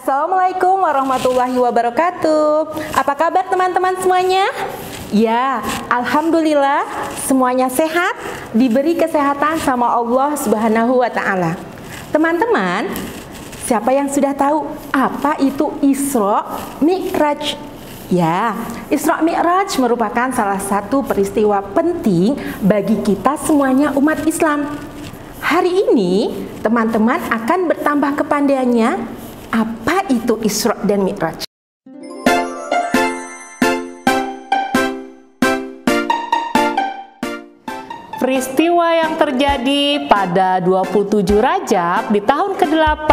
Assalamualaikum warahmatullahi wabarakatuh. Apa kabar teman-teman semuanya? Ya, alhamdulillah semuanya sehat, diberi kesehatan sama Allah Subhanahu wa taala. Teman-teman, siapa yang sudah tahu apa itu Isra Mi'raj? Ya, Isra Mi'raj merupakan salah satu peristiwa penting bagi kita semuanya umat Islam. Hari ini teman-teman akan bertambah kepandaiannya apa itu Isra dan Mi'raj. Peristiwa yang terjadi pada 27 Rajab di tahun ke-8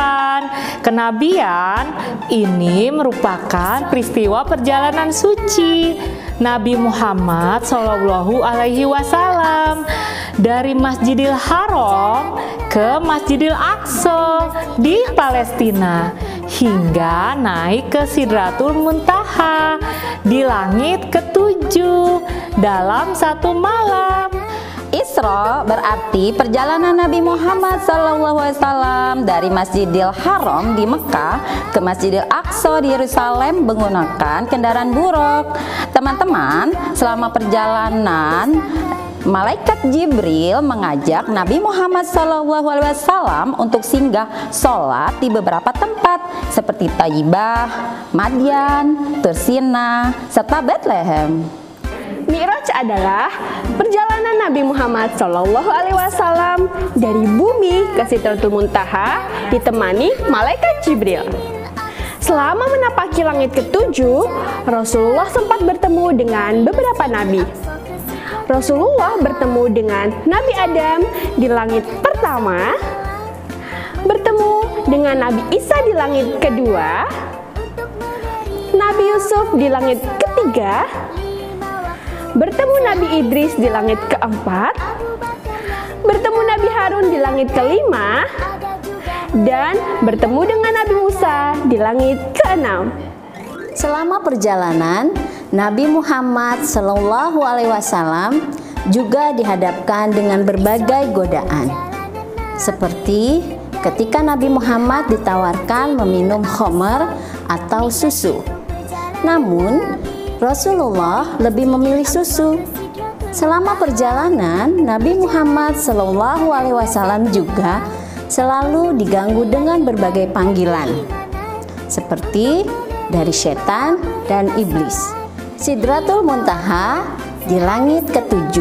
kenabian ini merupakan peristiwa perjalanan suci Nabi Muhammad SAW dari Masjidil Haram ke Masjidil Aqsa di Palestina hingga naik ke Sidratul Muntaha di langit ke-7 dalam satu malam. Isra berarti perjalanan Nabi Muhammad SAW dari Masjidil Haram di Mekah ke Masjidil Aqsa di Yerusalem menggunakan kendaraan buruk. Teman-teman, selama perjalanan Malaikat Jibril mengajak Nabi Muhammad SAW untuk singgah sholat di beberapa tempat seperti Thayyibah, Madyan, Tursina, serta Bethlehem. Mi'raj adalah perjalanan Nabi Muhammad SAW dari bumi ke Sidratul Muntaha ditemani Malaikat Jibril. Selama menapaki langit ke-7, Rasulullah sempat bertemu dengan beberapa nabi. Rasulullah bertemu dengan Nabi Adam di langit pertama, bertemu dengan Nabi Isa di langit kedua, Nabi Yusuf di langit ketiga, bertemu Nabi Idris di langit keempat, bertemu Nabi Harun di langit kelima, dan bertemu dengan Nabi Musa di langit keenam. Selama perjalanan, Nabi Muhammad SAW juga dihadapkan dengan berbagai godaan. Seperti ketika Nabi Muhammad ditawarkan meminum khamar atau susu. Namun, Rasulullah lebih memilih susu. Selama perjalanan, Nabi Muhammad SAW juga selalu diganggu dengan berbagai panggilan, seperti dari setan dan iblis. Sidratul Muntaha di langit ke-7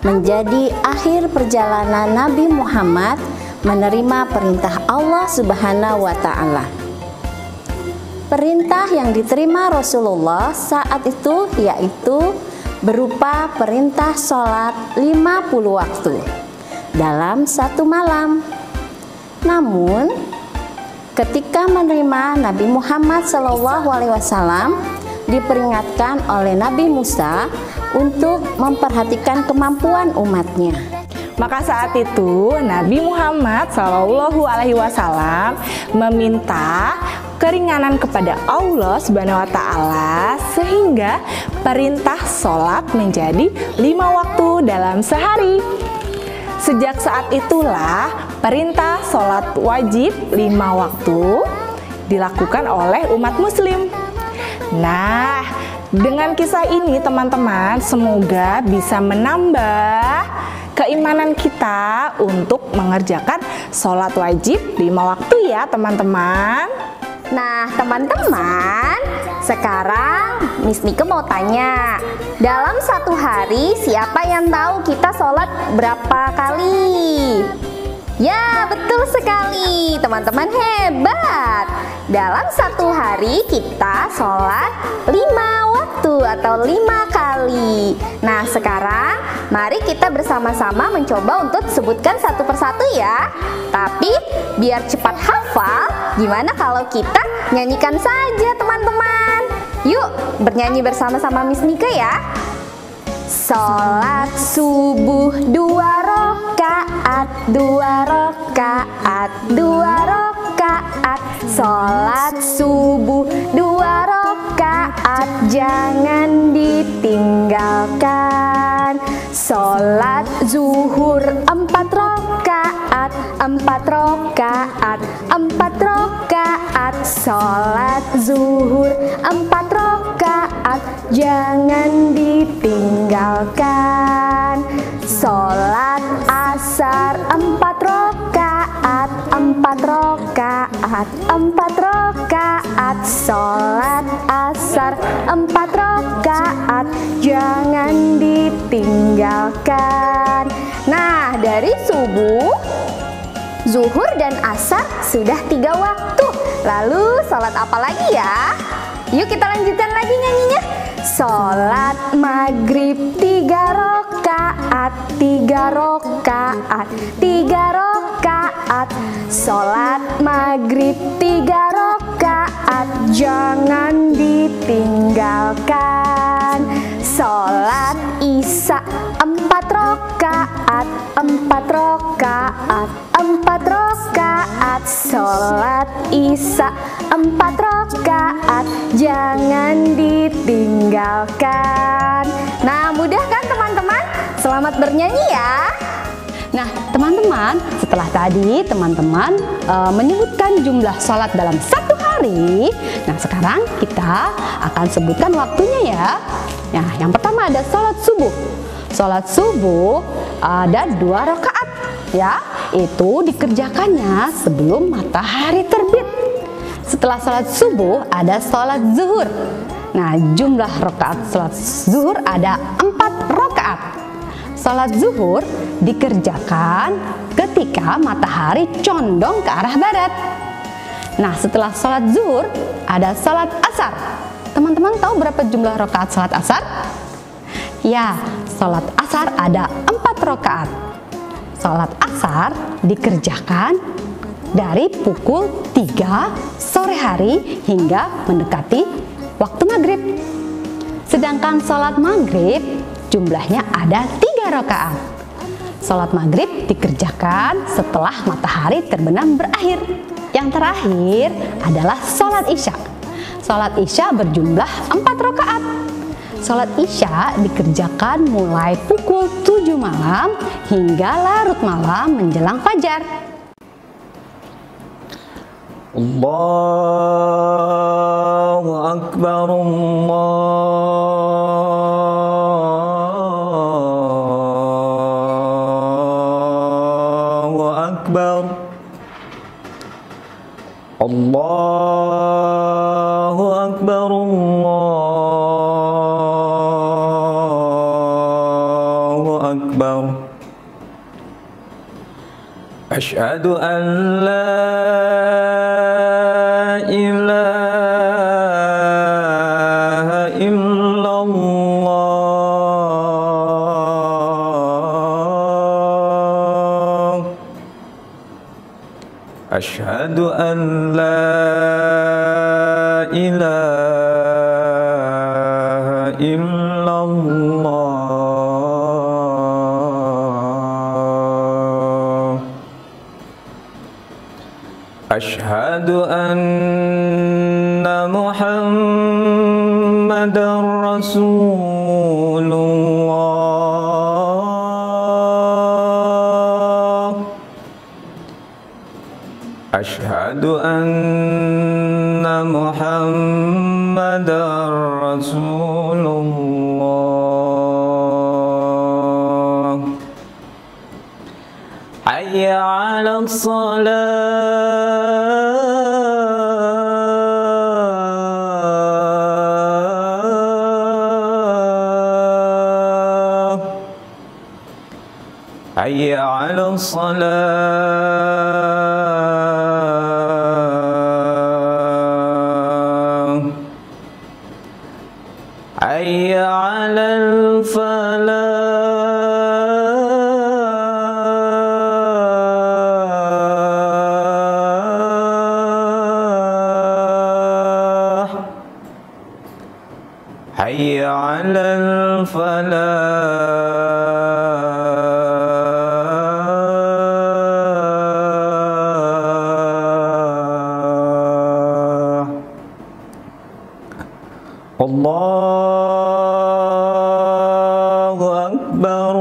menjadi akhir perjalanan Nabi Muhammad menerima perintah Allah Subhanahu wa taala. Perintah yang diterima Rasulullah saat itu yaitu berupa perintah sholat 50 waktu dalam satu malam. Namun, ketika menerima Nabi Muhammad SAW diperingatkan oleh Nabi Musa untuk memperhatikan kemampuan umatnya. Maka saat itu Nabi Muhammad SAW meminta keringanan kepada Allah Subhanahu wa taala sehingga perintah sholat menjadi 5 waktu dalam sehari. Sejak saat itulah perintah sholat wajib 5 waktu dilakukan oleh umat muslim. Nah, dengan kisah ini teman-teman semoga bisa menambah keimanan kita untuk mengerjakan sholat wajib 5 waktu ya teman-teman. Nah teman-teman, sekarang Miss Nike mau tanya, dalam satu hari siapa yang tahu kita sholat berapa kali? Ya, betul sekali, teman-teman hebat. Dalam satu hari kita sholat 5 waktu atau 5 kali. Nah, sekarang mari kita bersama-sama mencoba untuk sebutkan satu persatu ya. Tapi biar cepat hafal, gimana kalau kita nyanyikan saja teman-teman? Yuk, bernyanyi bersama-sama Miss Nike ya. Sholat subuh 2 rakaat, 2 rakaat, 2 rakaat. Sholat subuh 2 rakaat, jangan ditinggalkan. Sholat zuhur 4 rakaat, 4 rakaat, 4 rakaat. Sholat zuhur 4 rakaat, jangan ditinggalkan. Sholat asar 4 rakaat, 4 rakaat, 4 rakaat. Sholat asar 4 rakaat, jangan ditinggalkan. Nah, dari subuh, zuhur dan asar sudah 3 waktu. Lalu sholat apa lagi ya? Yuk kita lanjutkan lagi nyanyinya. Sholat maghrib 3 rakaat, 3 rakaat, 3 rakaat. Sholat maghrib 3 rakaat, jangan ditinggalkan. Sholat isya 4 rakaat, 4 rakaat, 4 rakaat. Sholat isya 4 rakaat, jangan ditinggalkan. Nah, mudah kan teman-teman? Selamat bernyanyi ya. Nah, teman-teman, setelah tadi teman-teman menyebutkan jumlah sholat dalam satu hari. Nah, sekarang kita akan sebutkan waktunya ya. Nah, yang pertama ada sholat subuh. Sholat subuh ada 2 rakaat ya. Itu dikerjakannya sebelum matahari terbit. Setelah sholat subuh ada sholat zuhur. Nah, jumlah rakaat sholat zuhur ada 4 rakaat. Sholat zuhur dikerjakan ketika matahari condong ke arah barat. Nah, setelah sholat zuhur ada sholat asar. Teman-teman tahu berapa jumlah rakaat sholat asar? Ya, sholat asar ada 4 rakaat. Sholat asar dikerjakan dari pukul 3 sore hari hingga mendekati waktu maghrib. Sedangkan sholat maghrib jumlahnya ada 3 rakaat. Sholat maghrib dikerjakan setelah matahari terbenam berakhir. Yang terakhir adalah sholat isya. Sholat isya berjumlah 4 rakaat. Sholat isya dikerjakan mulai pukul 7 malam hingga larut malam menjelang fajar. Allahu Akbar, Allahu Akbar, Allahu Akbar, Allahu Akbar. Asyhadu an la ilaha illallah. Asyhadu an la ilaha illallah. Asyhadu anna Muhammadar Rasulullah. Asyhadu anna Muhammadar Rasulullah. Hayya 'alas shalah. Hayya 'alas shalah. Hayya 'alal falah. Hayya 'alal falah. Allahu Akbar,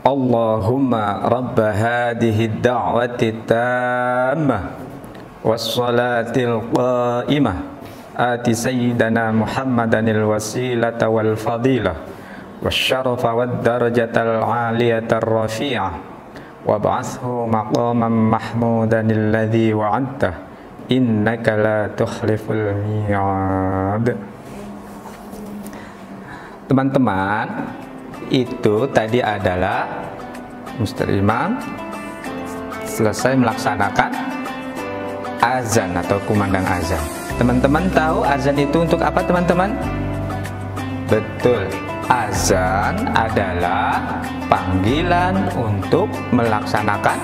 Allahumma rabba hadhihi ad-da'wati tammah was-salatil qa'imah ati sayyidana Muhammadanil wasilata wal fadilah wasyarafa wad-darajatal 'aliyatar rafi'ah wab'athhu maqaman mahmudanil ladzi wa'adtah innaka la tukhliful mi'ad. Teman-teman, itu tadi adalah Mr. Imam selesai melaksanakan azan atau kumandang azan. Teman-teman tahu azan itu untuk apa, teman-teman? Betul, azan adalah panggilan untuk melaksanakan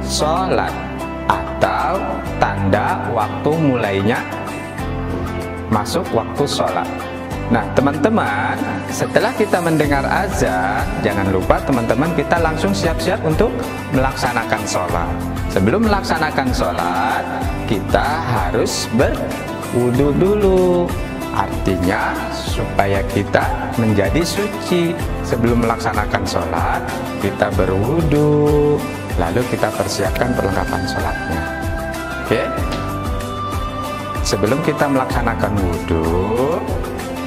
sholat atau tanda waktu mulainya masuk waktu sholat. Nah, teman-teman, setelah kita mendengar azan, jangan lupa teman-teman kita langsung siap-siap untuk melaksanakan sholat. Sebelum melaksanakan sholat, kita harus berwudu dulu. Artinya supaya kita menjadi suci. Sebelum melaksanakan sholat, kita berwudu, lalu kita persiapkan perlengkapan sholatnya. Oke? Sebelum kita melaksanakan wudu,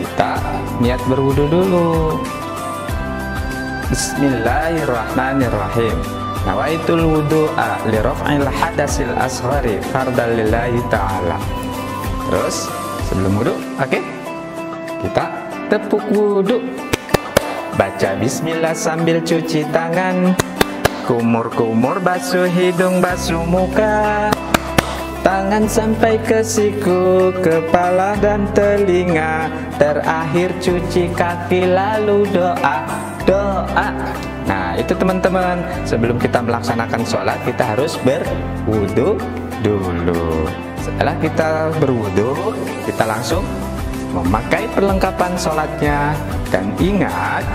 kita niat berwudu dulu. Bismillahirrahmanirrahim. Nawaitul wudu'a li raf'il hadasil asghari fardal lillahi ta'ala. Terus sebelum wudu, oke? Kita tepuk wudu. Baca bismillah sambil cuci tangan. Kumur-kumur, basuh hidung, basuh muka. Tangan sampai ke siku, kepala dan telinga. Terakhir cuci kaki, lalu doa. Nah, itu teman-teman, sebelum kita melaksanakan sholat, kita harus berwudu dulu. Setelah kita berwudu, kita langsung memakai perlengkapan sholatnya. Dan ingat,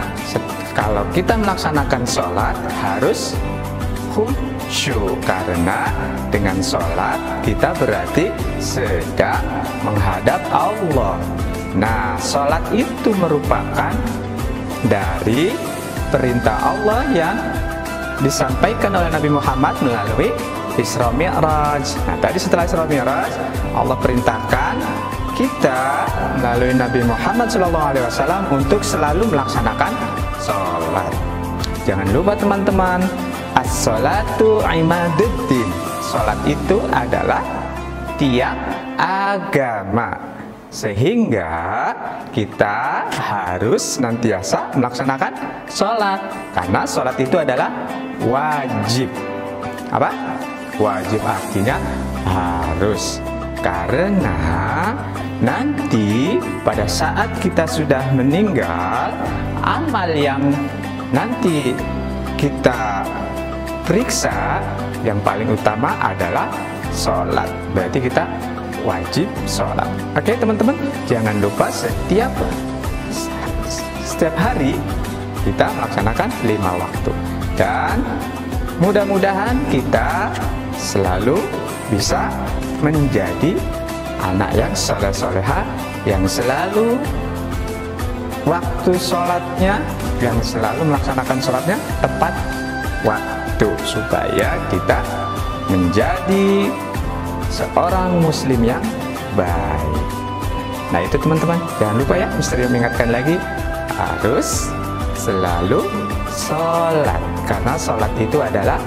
kalau kita melaksanakan sholat harus khusyuk, karena dengan sholat kita berarti sedang menghadap Allah. Nah, sholat itu merupakan dari perintah Allah yang disampaikan oleh Nabi Muhammad melalui Isra Mi'raj. Nah, tadi setelah Isra Mi'raj, Allah perintahkan kita melalui Nabi Muhammad SAW untuk selalu melaksanakan sholat. Jangan lupa teman-teman, as-sholatu imaduddin. Sholat itu adalah tiang agama. Sehingga kita harus senantiasa melaksanakan sholat, karena sholat itu adalah wajib. Apa? Wajib artinya harus. Karena nanti pada saat kita sudah meninggal, amal yang nanti kita periksa yang paling utama adalah sholat. Berarti kita wajib sholat. Oke teman-teman, jangan lupa setiap hari kita melaksanakan 5 waktu. Dan mudah-mudahan kita selalu bisa menjadi anak yang soleh-soleha, yang selalu waktu sholatnya, yang selalu melaksanakan sholatnya tepat waktu, supaya kita menjadi seorang muslim yang baik. Nah itu teman-teman, jangan lupa ya, Misteri mengingatkan lagi, harus selalu sholat, karena sholat itu adalah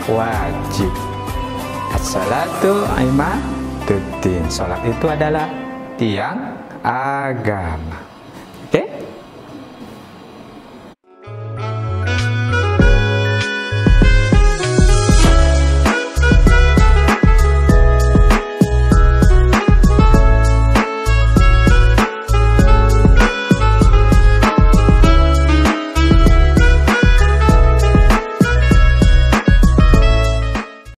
wajib. As-salatu imaduddin. Sholat itu adalah tiang agama.